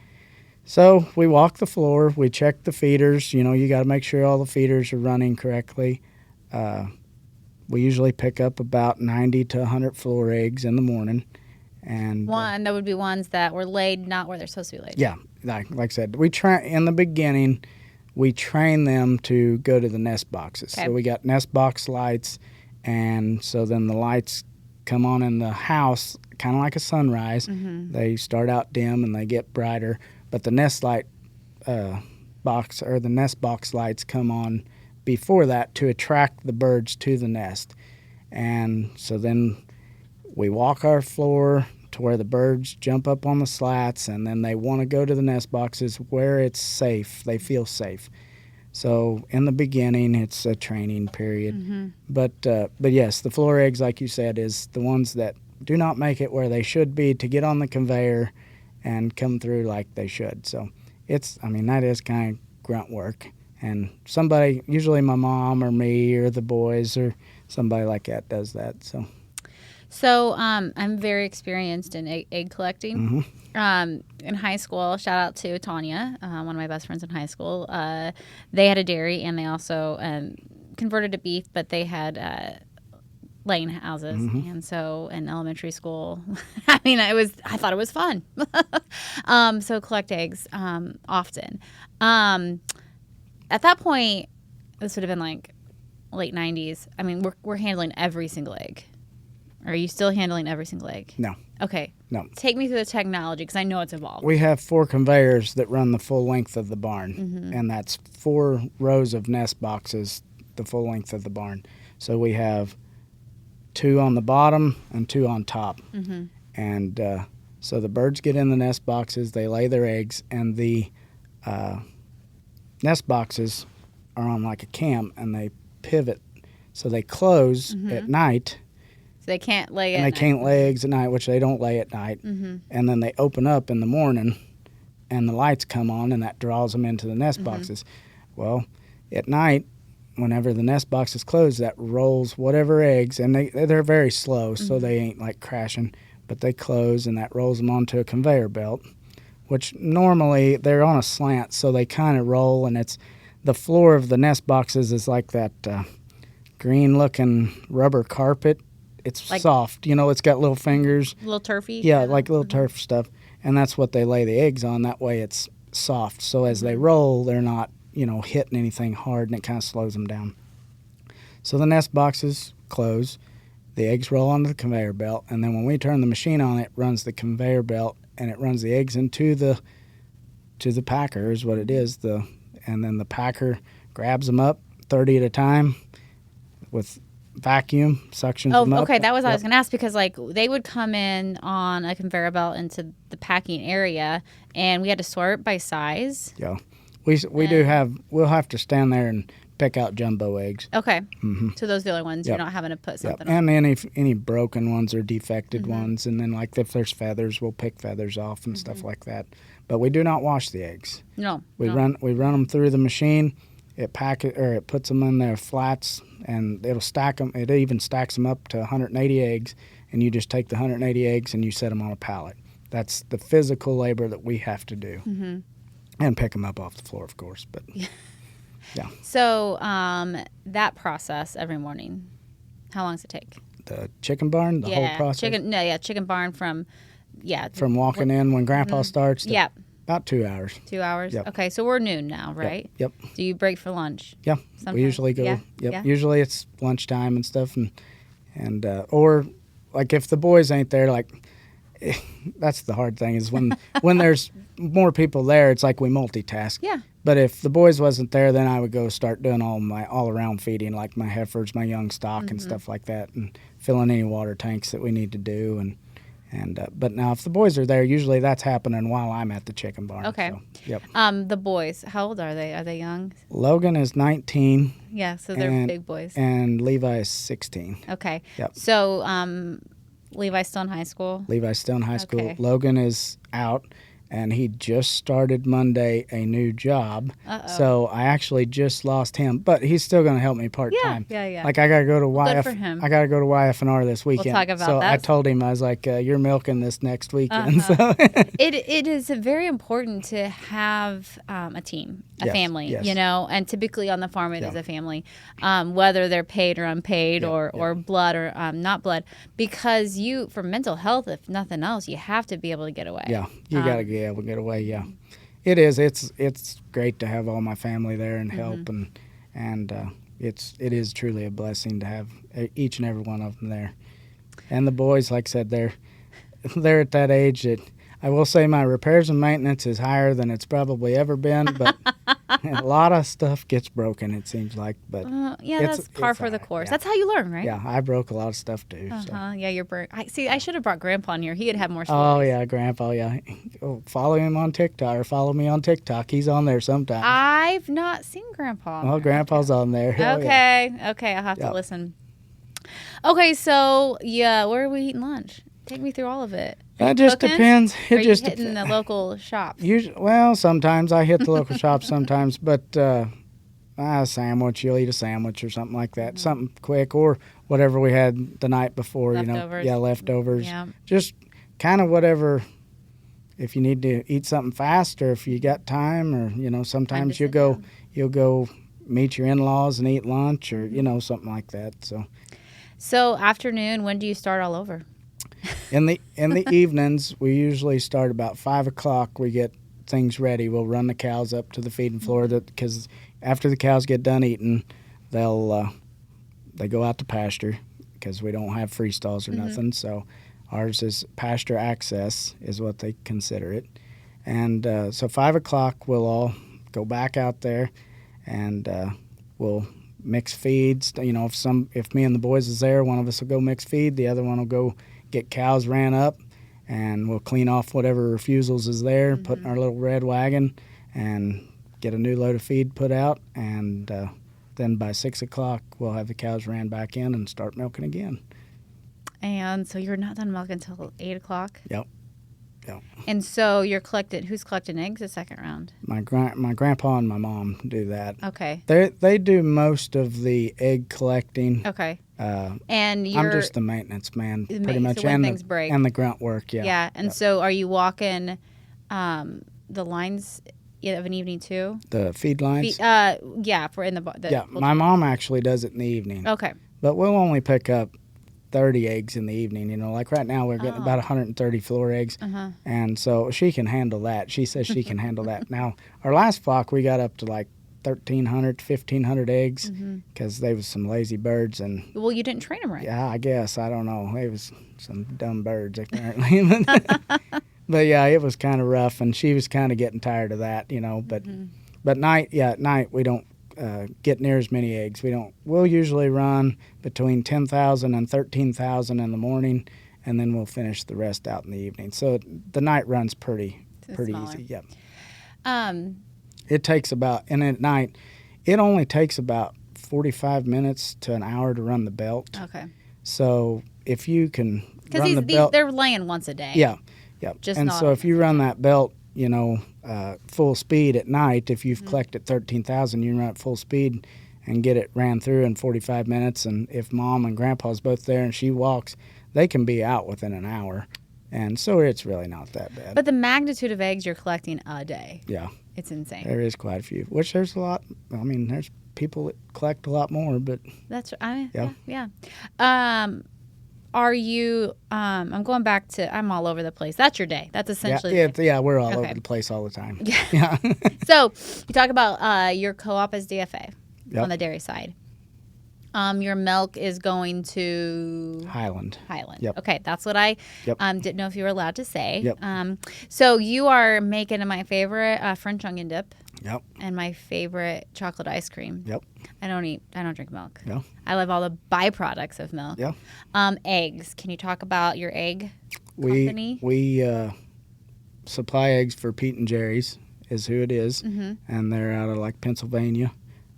So we walk the floor. We check the feeders. You got to make sure all the feeders are running correctly. We usually pick up about 90 to 100 floor eggs in the morning. And that would be ones that were laid not where they're supposed to be laid. Yeah, like I said, we try in the beginning. We train them to go to the nest boxes. Okay. So we got nest box lights, and so then the lights come on in the house, kind of like a sunrise. They start out dim and they get brighter, but the nest light box or the nest box lights come on before that to attract the birds to the nest. And so then we walk our floor to where the birds jump up on the slats, and then they want to go to the nest boxes where it's safe. They feel safe. So in the beginning, it's a training period. But yes, the floor eggs, like you said, is the ones that do not make it where they should be to get on the conveyor and come through like they should. So that is kind of grunt work. And somebody, usually my mom or me or the boys or somebody like that does that. So I'm very experienced in egg collecting. In high school, shout out to Tanya, one of my best friends in high school. They had a dairy, and they also converted to beef, but they had laying houses. And so in elementary school, I thought it was fun. So collect eggs often. At that point, this would have been like late 90s. We're handling every single egg. Are you still handling every single egg? No. Okay. No. Take me through the technology because I know it's evolved. We have 4 conveyors that run the full length of the barn, and that's 4 rows of nest boxes, the full length of the barn. So we have 2 on the bottom and 2 on top. And so the birds get in the nest boxes, they lay their eggs, and the nest boxes are on like a cam, and they pivot. So they close at night. So they can't lay and they can't lay eggs at night, which they don't lay at night. And then they open up in the morning, and the lights come on, and that draws them into the nest boxes. Well, at night, whenever the nest box is closed, that rolls whatever eggs, and they're very slow, so they ain't like crashing, but they close, and that rolls them onto a conveyor belt, which normally they're on a slant, so they kind of roll, and it's the floor of the nest boxes is like that green-looking rubber carpet. It's like, soft, it's got little fingers. Little turfy? Yeah, like little turf stuff. And that's what they lay the eggs on. That way it's soft. So as they roll, they're not, hitting anything hard, and it kind of slows them down. So the nest boxes close. The eggs roll onto the conveyor belt. And then when we turn the machine on, it runs the conveyor belt, and it runs the eggs into the packer is what it is. And then the packer grabs them up 30 at a time with vacuum, suctions them up. Oh, okay, that was what I was going to ask, because they would come in on a conveyor belt into the packing area, and we had to sort by size. Yeah, we'll have to stand there and pick out jumbo eggs. Okay, so those are the only ones. You're not having to put something on. And any broken ones or defected ones, and then if there's feathers, we'll pick feathers off and stuff like that. But we do not wash the eggs. No, we run them through the machine, it puts them in their flats, and it'll stack them. It even stacks them up to 180 eggs, and you just take the 180 eggs and you set them on a pallet. That's the physical labor that we have to do, and pick them up off the floor, of course. But yeah. So that process every morning, how long does it take? The chicken barn, the whole process. Chicken barn from walking in when Grandpa starts. Yeah. About 2 hours. 2 hours? Yep. Okay, so we're noon now, right? Yep. Do you break for lunch? Yeah. Sometimes? We usually go. Yeah. Yep. Yeah. Usually it's lunchtime and stuff, and or like if the boys ain't there, like that's the hard thing is when there's more people there, it's like we multitask. Yeah. But if the boys wasn't there, then I would go start doing all around feeding, like my heifers, my young stock, and stuff like that, and filling any water tanks that we need to do, and but now if the boys are there, usually that's happening while I'm at the chicken barn. Okay. So, yep. The boys, how old are they? Are they young? Logan is 19. Yeah, so they're big boys. And Levi is 16. Okay. Yep. So Levi's still in high school? Levi's still in high school. Okay. Logan is out, and he just started Monday a new job. So I actually just lost him, but he's still going to help me part-time. Yeah. Like I got to go to YF. Good for him. I got to go to YF&R this weekend. We'll talk about so that. I told him, I was like, you're milking this next weekend. So It is very important to have a team, a family, yes. and typically on the farm it is a family, whether they're paid or unpaid or blood or not blood, because for mental health, if nothing else, you have to be able to get away. Yeah, you got to be able to get away, yeah. It is. It's great to have all my family there and help, and it is truly a blessing to have each and every one of them there. And the boys, like I said, they're at that age that I will say my repairs and maintenance is higher than it's probably ever been, but a lot of stuff gets broken, it seems like. But that's par for the course. Yeah. That's how you learn, right? Yeah, I broke a lot of stuff too. So. Yeah, you're burnt. I should have brought Grandpa in here. He'd have more stories. Oh yeah, Grandpa. Yeah, follow him on TikTok or follow me on TikTok. He's on there sometimes. I've not seen Grandpa. Well, Grandpa's on there. Okay, I'll have to listen. Okay, so where are we eating lunch? Take me through all of it. That just depends. Are you hitting the local shops? Well, sometimes I hit the local shops sometimes, but a sandwich, you'll eat a sandwich or something like that, something quick, or whatever we had the night before, Leftovers. Leftovers. Yeah. Just kind of whatever. If you need to eat something fast, or if you got time, or sometimes you'll go meet your in-laws and eat lunch, or something like that. So afternoon, when do you start all over? In the evenings, we usually start about 5 o'clock. We get things ready. We'll run the cows up to the feeding floor because after the cows get done eating, they go out to pasture because we don't have free stalls or nothing. So ours is pasture access is what they consider it. And so 5 o'clock, we'll all go back out there, and we'll mix feeds. If me and the boys is there, one of us will go mix feed, the other one will go get cows ran up, and we'll clean off whatever refusals is there, put in our little red wagon, and get a new load of feed put out, and then by 6 o'clock we'll have the cows ran back in and start milking again. And so you're not done milking until 8 o'clock? Yep. And so who's collecting eggs the second round? My grandpa and my mom do that. Okay. They do most of the egg collecting. Okay. And I'm just the maintenance man, pretty much, so when things break. and the grunt work. Yeah. Yeah. And so are you walking the lines of an evening too? The feed lines. For in the yeah. My mom actually does it in the evening. Okay. But we'll only pick up 30 eggs in the evening. Like right now we're getting about 130 floor eggs, and so she can handle that. She says she can handle that. Now our last flock we got up to like 1,300 to 1,500 eggs because they was some lazy birds, and well, you didn't train them right. Yeah, I guess, I don't know, they was some dumb birds apparently. But yeah, it was kind of rough, and she was kind of getting tired of that, but at night we don't get near as many eggs. We'll usually run between 10,000 and 13,000 in the morning, and then we'll finish the rest out in the evening. So the night runs pretty easy. Yep. It takes and at night it only takes about 45 minutes to an hour to run the belt. Okay. So if you can run the belt, they're laying once a day. Yeah. Just and not so if you run that belt, full speed at night. If you've collected 13,000, you run at full speed and get it ran through in 45 minutes. And if Mom and Grandpa's both there and she walks, they can be out within an hour. And so it's really not that bad. But the magnitude of eggs you're collecting a day, yeah, it's insane. there is quite a few, which there's a lot. I mean, there's people that collect a lot more, but yeah. Are you, I'm going back to, I'm all over the place. That's your day. That's essentially we're all over the place all the time. Yeah. So you talk about your co-op as DFA on the dairy side. Your milk is going to Highland. Yep. Okay, that's what I didn't know if you were allowed to say. Yep. So you are making my favorite French onion dip. Yep. And my favorite chocolate ice cream. Yep. I don't drink milk. No. I love all the byproducts of milk. Yeah. Eggs. Can you talk about your egg company? We supply eggs for Pete and Jerry's is who it is, and they're out of like Pennsylvania.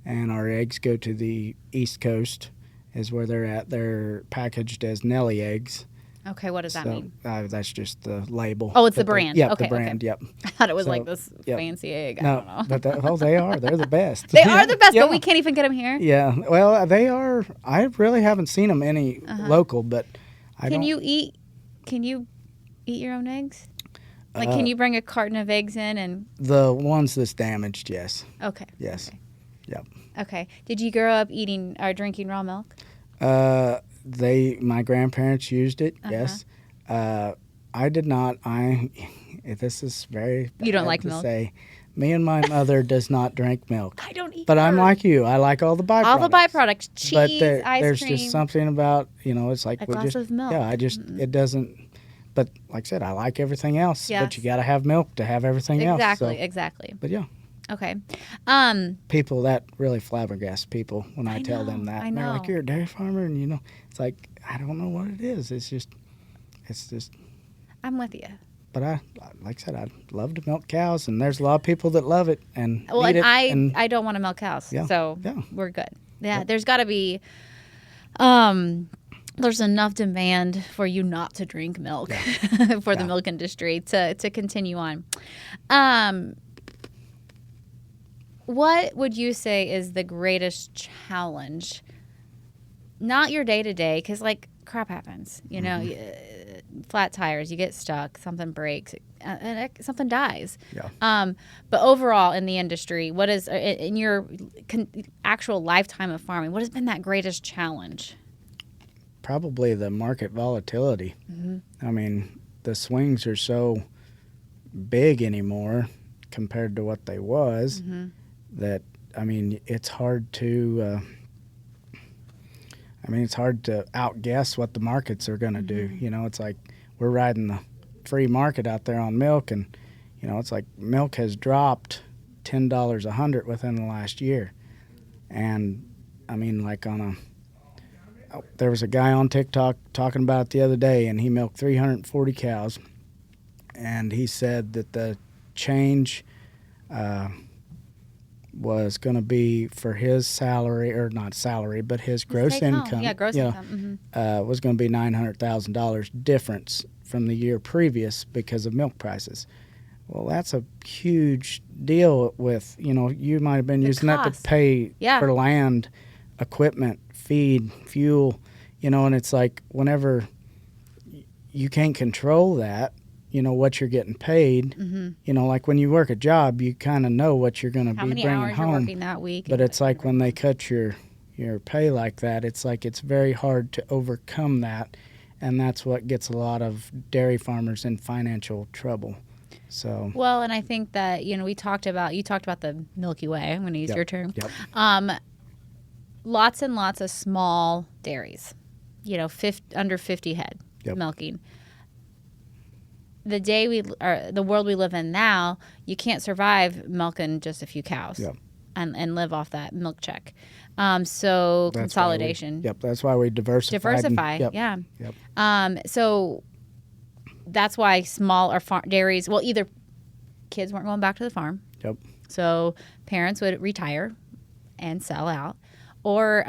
And our eggs go to the East Coast, is where they're at. They're packaged as Nelly eggs. Okay, what does that mean? That's just the label. Oh, it's the brand. Yeah, okay, the brand. Okay. Yep. I thought it was like this fancy egg. No, I don't know. but they are. They're the best. They are the best, but we can't even get them here. Yeah. Well, they are. I really haven't seen them any local, but Can you eat your own eggs? Like, can you bring a carton of eggs in and? The ones that's damaged, yes. Okay. Yes. Okay. Yep. Okay. Did you grow up eating or drinking raw milk? My grandparents used it. Yes. I did not. This is very bad you don't like to milk? Say. Me and my mother does not drink milk. I don't eat. But I'm like you. I like all the byproducts. All the byproducts, cheese, but ice there's cream. just something about it's like a glass of milk. Yeah, it doesn't. But like I said, I like everything else. Yes. But you got to have milk to have everything else. Exactly. But yeah. Okay. People that really flabbergast people when I tell them that. I And know. they're like, "You're a dairy farmer," and it's like I don't know what it is. It's just. I'm with you. But like I said, I love to milk cows, and there's a lot of people that love it and eat it. I don't want to milk cows, so we're good. Yeah, there's got to be. There's enough demand for you not to drink milk for the milk industry to continue on. What would you say is the greatest challenge? Not your day-to-day, because, like, crap happens. You know, flat tires, you get stuck, something breaks, and something dies. Yeah. But overall in the industry, what is, in your actual lifetime of farming, what has been that greatest challenge? Probably the market volatility. I mean, the swings are so big anymore compared to what they was that, I mean, it's hard to outguess what the markets are going to do. It's like we're riding the free market out there on milk, and, it's like milk has dropped $10 a hundred within the last year. And, I mean, like there was a guy on TikTok talking about it the other day, and he milked 340 cows, and he said that the change was going to be for his salary, or not salary, but his gross income. Yeah, gross income. Was going to be $900,000 difference from the year previous because of milk prices. Well, that's a huge deal with, you might have been using that to pay for land, equipment, feed, fuel, and it's like whenever you can't control that, what you're getting paid, like when you work a job, you kind of know what you're going to be bringing home. How many hours you're working that week. But it's like when they cut your pay like that, it's like it's very hard to overcome that, and that's what gets a lot of dairy farmers in financial trouble. So well, and I think that you talked about the Milky Way. I'm going to use your term. Yep. Lots and lots of small dairies, under 50 head milking. The world we live in now, you can't survive milking just a few cows and live off that milk check. So that's consolidation. That's why we diversify. So that's why small or dairies. Well, either kids weren't going back to the farm. So parents would retire and sell out, or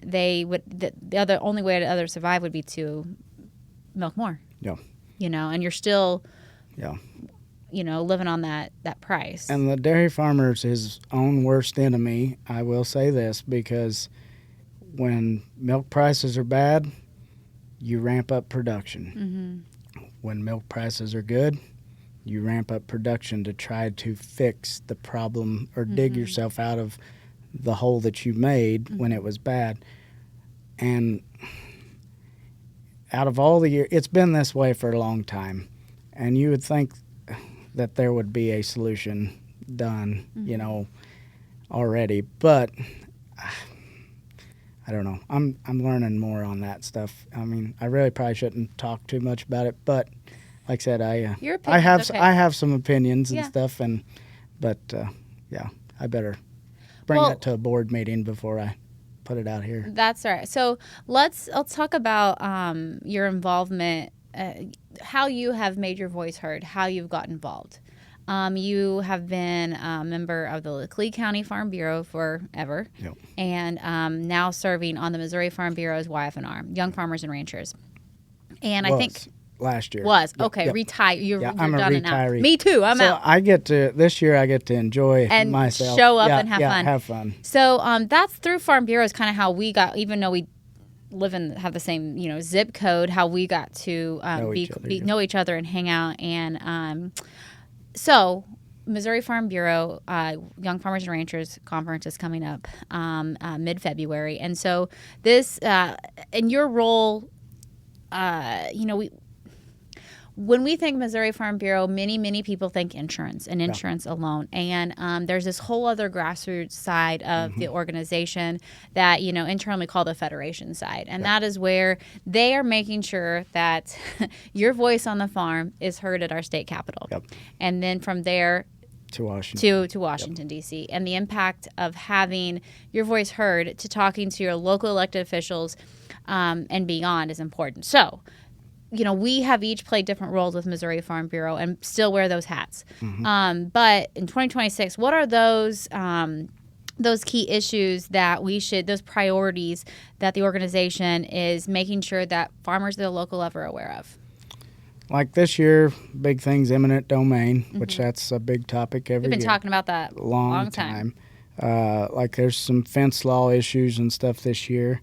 they would. The only way to others survive would be to milk more. And you're still living on that price. And the dairy farmer is his own worst enemy. I will say this, because when milk prices are bad, you ramp up production. When milk prices are good, you ramp up production to try to fix the problem or dig yourself out of the hole that you made when it was bad. And out of all the years, it's been this way for a long time. And you would think that there would be a solution done, already. But I don't know. I'm learning more on that stuff. I mean, I really probably shouldn't talk too much about it, but like I said, I have some opinions and stuff, but I better bring that to a board meeting before I put it out here. That's all right. So let's talk about your involvement, how you have made your voice heard, how you've got involved. You have been a member of the Lee County Farm Bureau forever, and now serving on the Missouri Farm Bureau's YF&R, Young Farmers and Ranchers. And I think last year retired. You're I'm done a retiree. Now. Me too. I'm out. This year I get to enjoy and myself. Show up and have fun. So that's through Farm Bureau is kind of how we got, even though we have the same zip code, how we got to know each other and hang out. And so Missouri Farm Bureau Young Farmers and Ranchers Conference is coming up mid-February, and so this in your role, when we think Missouri Farm Bureau, many people think insurance and insurance alone. And there's this whole other grassroots side of the organization that, internally we call the federation side. And that is where they are making sure that your voice on the farm is heard at our state capitol. And then from there to Washington, D.C. And the impact of having your voice heard to talking to your local elected officials and beyond is important. So, we have each played different roles with Missouri Farm Bureau and still wear those hats. But in 2026, what are those key issues that those priorities that the organization is making sure that farmers at the local level are aware of? Like this year, big thing's eminent domain, which that's a big topic every year. We've been talking about that long time. Like there's some fence law issues and stuff this year.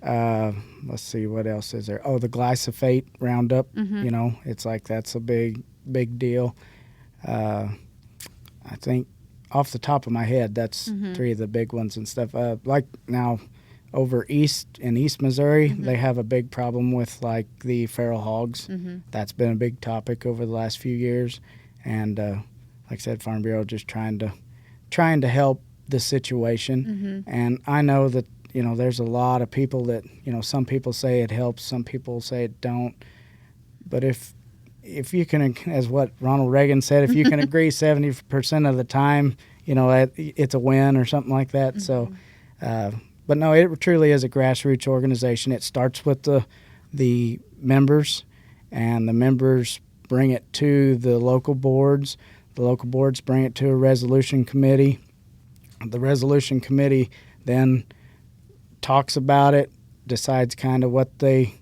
Let's see, what else is there? Oh, the glyphosate Roundup. It's like that's a big deal. I think off the top of my head, that's three of the big ones and stuff. Like now over in East Missouri, they have a big problem with like the feral hogs. That's been a big topic over the last few years. And like I said, Farm Bureau just trying to help the situation. And I know that there's a lot of people that, some people say it helps, some people say it don't. But if you can, as what Ronald Reagan said, if you can agree 70% of the time, it's a win or something like that. So, but no, it truly is a grassroots organization. It starts with the members, and the members bring it to the local boards. The local boards bring it to a resolution committee. The resolution committee then talks about it, decides kind of what they,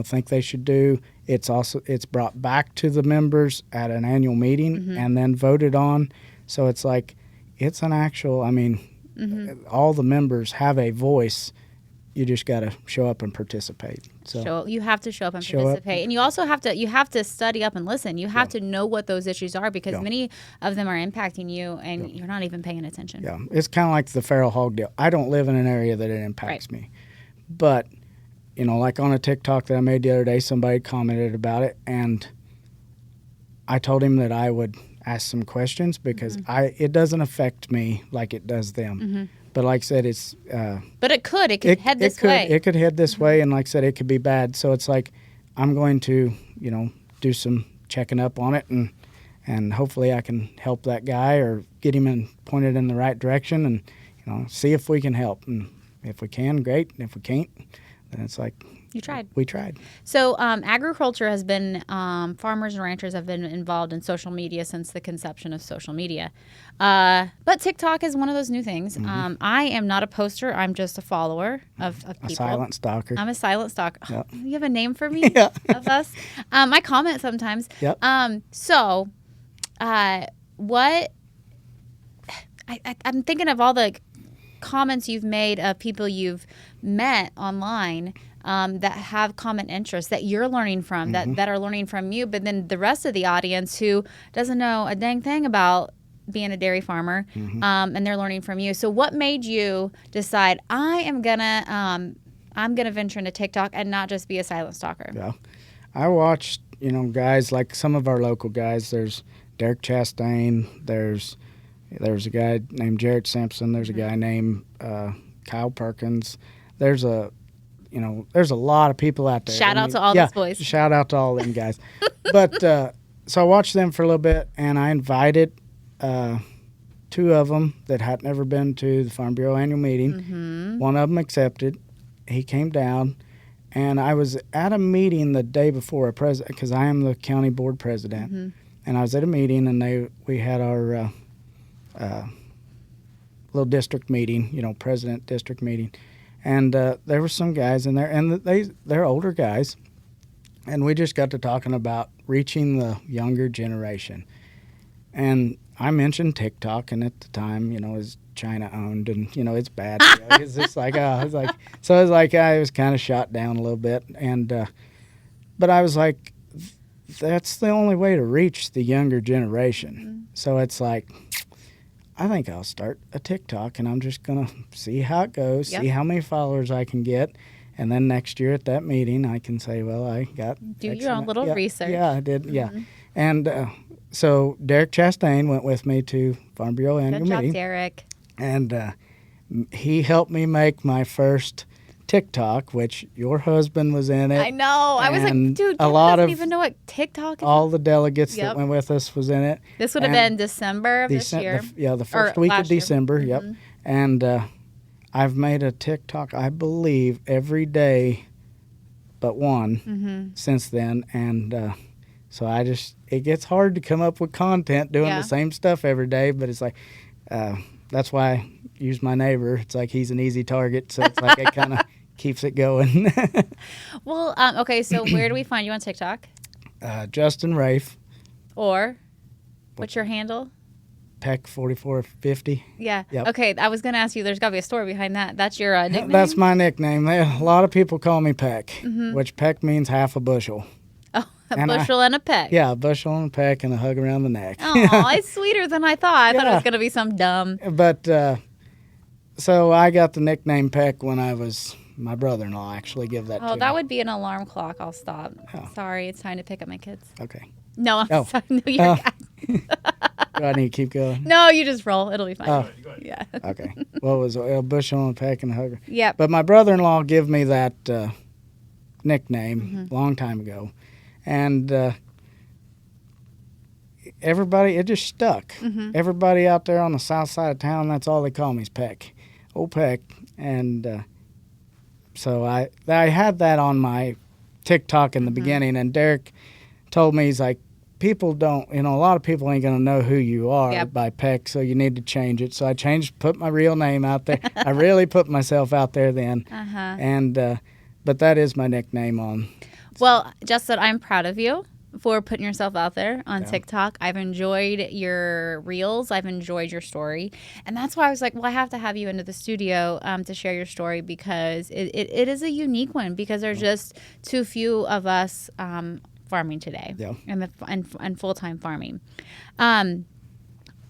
think they should do. It's brought back to the members at an annual meeting and then voted on. So it's like, it's an actual, all the members have a voice. You just got to show up and participate. So you have to show up and participate. And you also have to study up and listen. You have to know what those issues are, because many of them are impacting you and you're not even paying attention. Yeah, it's kind of like the feral hog deal. I don't live in an area that it impacts me. But, like on a TikTok that I made the other day, somebody commented about it, and I told him that I would ask some questions because it doesn't affect me like it does them. But like I said, it's... but it could head this way. It could head this way, and like I said, it could be bad. So it's like, I'm going to, do some checking up on it, and hopefully I can help that guy or get him pointed in the right direction and, see if we can help. And if we can, great. And if we can't, then it's like... You tried. We tried. So agriculture has been, farmers and ranchers have been involved in social media since the conception of social media. But TikTok is one of those new things. I am not a poster. I'm just a follower of people. A silent stalker. I'm a silent stalker. Yep. Oh, you have a name for me? Of us? I comment sometimes. Yep. what I'm thinking of all the comments you've made of people you've met online that have common interests that you're learning from, that are learning from you, but then the rest of the audience who doesn't know a dang thing about being a dairy farmer, and they're learning from you. So what made you decide I'm gonna venture into TikTok and not just be a silent stalker? Yeah, I watched guys like some of our local guys. There's Derek Chastain. There's a guy named Jarrett Simpson. There's a guy named Kyle Perkins. There's a lot of people out there. Shout out to all those boys. Shout out to all them guys. But so I watched them for a little bit, and I invited two of them that had never been to the Farm Bureau annual meeting. One of them accepted. He came down, and I was at a meeting the day before because I am the county board president, and I was at a meeting, and we had our little district meeting, president district meeting, and there were some guys in there, and they're older guys, and we just got to talking about reaching the younger generation, and I mentioned TikTok, and at the time, it was China owned, and it's bad. It's just like, I was kind of shot down a little bit, and but I was like, that's the only way to reach the younger generation. So it's like, I think I'll start a TikTok, and I'm just gonna see how it goes, see how many followers I can get, and then next year at that meeting, I can say, well, I got your own little research. Yeah, I did. Yeah, and so Derek Chastain went with me to Farm Bureau annual meeting. Good job, Derek. And he helped me make my first TikTok, which your husband was in it. I know. I was like, dude, a lot doesn't of even know what TikTok is. All the delegates that went with us was in it. This would have been December of this year. The first week of December. Yep. And I've made a TikTok, I believe, every day but one since then. And so it gets hard to come up with content doing the same stuff every day. But it's like, that's why I use my neighbor. It's like he's an easy target. So it's like it kind of keeps it going. Well, okay. So where do we find you on TikTok? Justin Raef. Or what's your handle? Peck 4450. Yeah. Yep. Okay. I was going to ask you, there's got to be a story behind that. That's your nickname? That's my nickname. A lot of people call me Peck, which Peck means half a bushel. Oh, a bushel and a peck. Yeah, a bushel and a peck and a hug around the neck. Oh, it's sweeter than I thought. I thought it was going to be some dumb. But so I got the nickname Peck when my brother-in-law actually gave that to me. Oh, that would be an alarm clock. I'll stop. Oh. Sorry, it's time to pick up my kids. Okay. No, I'm sorry. No, you're Do I need to keep going? No, you just roll. It'll be fine. Oh. Go ahead. Yeah. Okay. Well, it was a bushel and a peck and a hugger. Yeah. But my brother-in-law gave me that nickname a long time ago. And everybody, it just stuck. Everybody out there on the south side of town, that's all they call me is Peck. Old Peck. And so I had that on my TikTok in the beginning, and Derek told me, he's like, people don't, a lot of people ain't going to know who you are by Peck, so you need to change it. So I put my real name out there. I really put myself out there then. And, but that is my nickname on. Well, Justin, I'm proud of you for putting yourself out there on TikTok. I've enjoyed your reels. I've enjoyed your story. And that's why I was like, well, I have to have you into the studio to share your story, because it is a unique one, because there's just too few of us farming today and full-time farming. I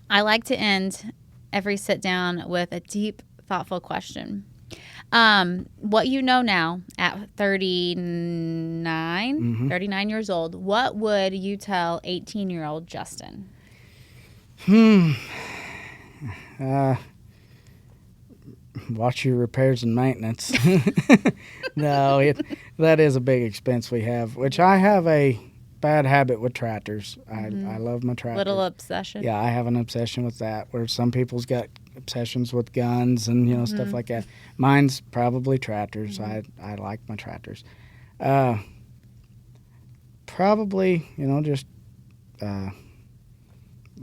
like to end every sit-down with a deep, thoughtful question. What you know now at 39 years old, what would you tell 18-year-old Justin? Watch your repairs and maintenance. No, that is a big expense we have, which I have a bad habit with tractors. I love my tractors. Little obsession. Yeah, I have an obsession with that, where some people's got obsessions with guns and stuff like that. Mine's probably tractors. I like my tractors. Probably just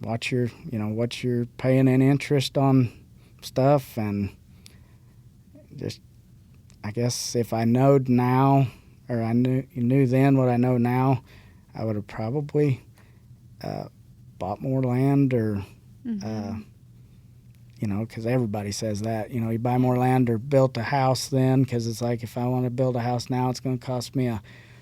watch your what you're paying in interest on stuff, and just, I guess if I knowed now, or I knew then what I know now, I would have probably bought more land or, you know, because everybody says that. You know, you buy more land or built a house then, because it's like if I want to build a house now, it's going to cost me a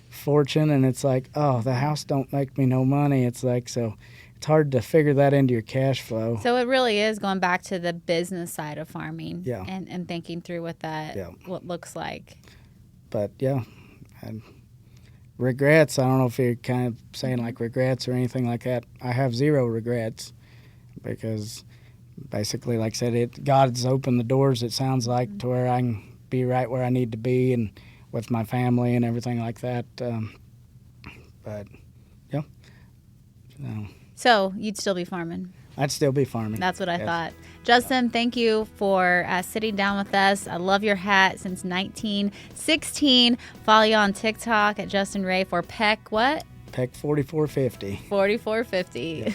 fortune. And it's like, oh, the house don't make me no money. It's like, so it's hard to figure that into your cash flow. So it really is going back to the business side of farming Yeah. and thinking through what that what looks like. But, yeah, and regrets, I don't know if you're kind of saying like regrets or anything like that. I have zero regrets because basically, like I said, God's opened the doors, it sounds like, to where I can be right where I need to be and with my family and everything like that. But, yeah. So you'd still be farming? I'd still be farming. That's what I thought. Justin, thank you for sitting down with us. I love your hat since 1916. Follow you on TikTok at Justin Raef or Peck what? Peck 4450. 4450. Yeah.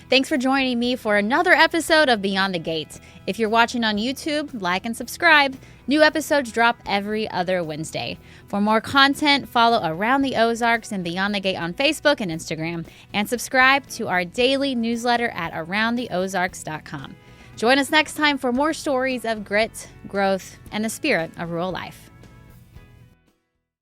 Thanks for joining me for another episode of Beyond the Gate. If you're watching on YouTube, like and subscribe. New episodes drop every other Wednesday. For more content, follow Around the Ozarks and Beyond the Gate on Facebook and Instagram, and subscribe to our daily newsletter at aroundtheozarks.com. Join us next time for more stories of grit, growth, and the spirit of rural life.